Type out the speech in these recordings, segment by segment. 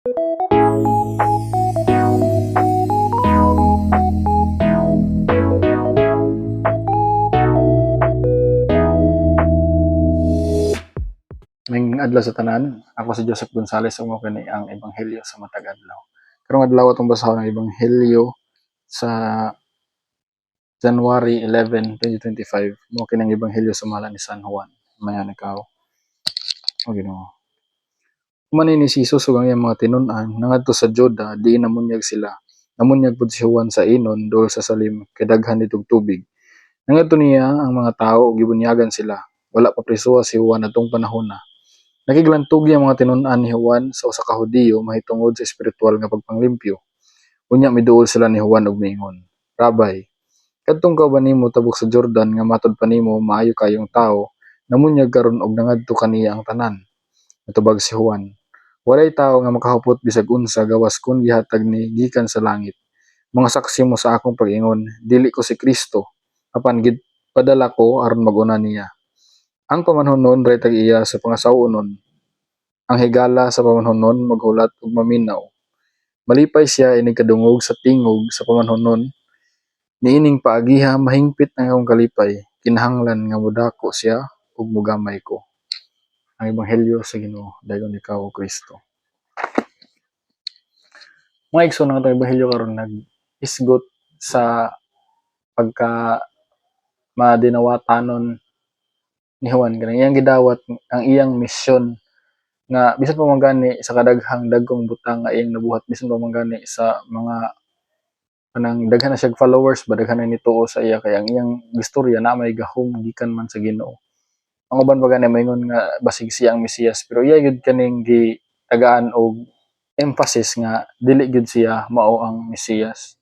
Mayng adlaw sa tanan, ako si Joseph Gonzales ug mao kini ang ebanghelyo sa matag adlaw. Karong adlaw atong basahon ang ebanghelyo sa January 11, 2025. Mao kini ang ebanghelyo sa ngalan ni San Juan. Mayan ikaw. O Ginoo. Human ni Jesus ug ang iyang mga tinun-an nangadto sa Joda diin namunyag sila. Namunyag pud si Juan sa inon duol sa salim kay daghan nitog tubig. Nangadto niya ang mga tawo ug gibunyagan sila. Wala pa prisuha si Juan atong panahona. Nakiglantog ang mga tinun-an ni Juan sa usa ka Hudiyo mahitungod sa espirituwal nga pagpanglimpyo. Unya miduol sila ni Juan ug miingon, Rabay, kadtong ka ba nimo tabok sa Jordan nga matod pa nimo maayo kayong tawo, namunyag karon og nangadto kaniya ang tanan. Natubag si Juan, walay tawo nga makahupot bisag unsa gawas kun gihatag ni gikan sa langit. Mga saksi mo sa akong pag-ingon, dili ko si Kristo, apan padala ko aron mag-una niya. Ang pamanhonon ray tag iya sa pangasawunon. Ang higala sa pamanhonon maghulat ug maminaw. Malipay siya inig kadungog sa tingog sa pamanhonon. Niining paagiha mahingpit ang akong kalipay. Kinahanglan nga modako siya ug mogamay ko. Ang ebanghelyo sa Ginoo, dayon ikaw o Kristo. Mga igsoon nga itong ebanghelyo karon nag-isgot sa pagka madinawatanon ni Juan kanang iyang gidawat ang iyang misyon nga bisan pa man gani sa kadaghang dagkong butang nga iyang nabuhat, bisan pa man gani sa mga kanang daghan na siyang followers ba, daghan na nituo sa iya, kaya ang iyang istorya na may gahom gikan man sa Ginoo. Ang uban pa gani maingon nga basig siya ang Mesiyas, pero iya gyud kaning gitagaan og emphasis nga dili gyud siya mao ang Mesiyas.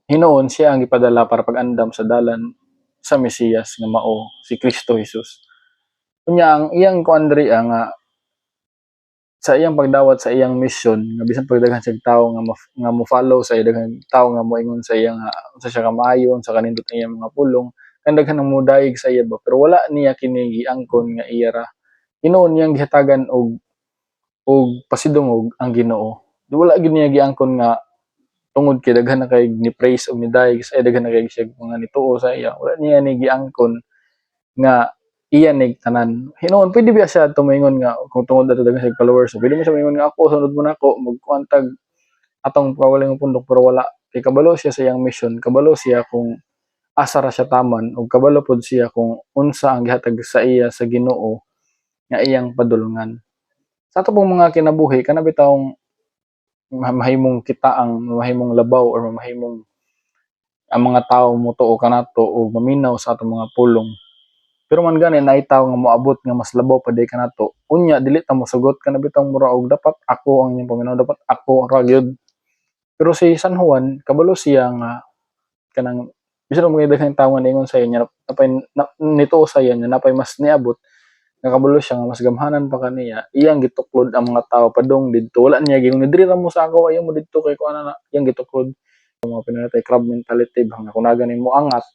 Hinuon siya ang gipadala para pag-andam sa dalan sa Mesiyas nga mao si Kristo Jesus. Kunya ang iyang kuan diri nga sa iyang pagdawat sa iyang mission nga bisan pag daghan siyang tawo nga mo follow sa iya, daghan tawo nga moingon sa iya nga unsa siya kamaayo, unsa kanindot ang iyang mga pulong, kang daghan nang modaig sa iya ba, pero wala niya kini giangkon nga iya ra. Hinuon niyang gihatagan og pasidungog ang Ginoo. Wala gyud niya giangkon nga tungod kay daghan na kay ni praise og ni daig sa iya, daghan na kay siya mga nituo sa iya, wala niya ni giangkon nga iya nig tanan. Hinuon pwede ba siya tumingon nga kung tungod ato daghan siya followers, pwede mo siya moingon nga ako sunod mo nako magkuan tag atong pawaling pundok, pero wala kay kabalo siya sa iyang mission, kabalo siya kung asa ra siya taman ug kabalo pod siya kung unsa ang gihatag sa iya sa Ginoo nga iyang padulungan. Sa ato pong mga kinabuhi kana bitawng mahimong kitaang, mahimong labaw or mahimong ang mga tawo motuo kanato o maminaw sa atong mga pulong. Pero man gani naay tawo nga moabot nga mas labaw pa day kanato, unya dili ta mosugot kana bitong mura og dapat ako ang inyong paminaw, dapat ako ra gyud. Pero si San Juan kabalo siya nga kanang bisan og mga daghang tawo nga niingon sa iya napay nituo sa iya nga napay mas niabot, nga kabalo siya nga mas gamhanan pa kaniya, iyang gituklod ang mga tawo padung didto. Wala niya gingon diri ra mo sa ako, ayaw mo didto kay kuana na, iyang gituklod. Mga pinatay crab mentality ba nga kunaga nimo angat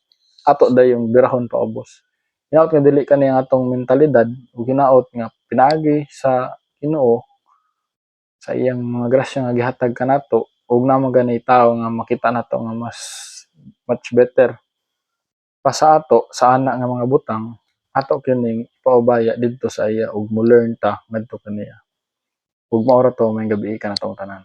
ato dayong birahon paubos. Hinaot nga dili kani ang atong mentalidad ug hinaot nga pinaagi sa Ginoo sa iyang mga grasya nga gihatag kanato ug namo gani tawo nga makita nato nga mas much better pa sa ato sa ana nga mga butang, ato kining paubaya didto sa iya ug mo learn ta ngadto kaniya. Ug mao ra to, maayong gabii kanatong tanan.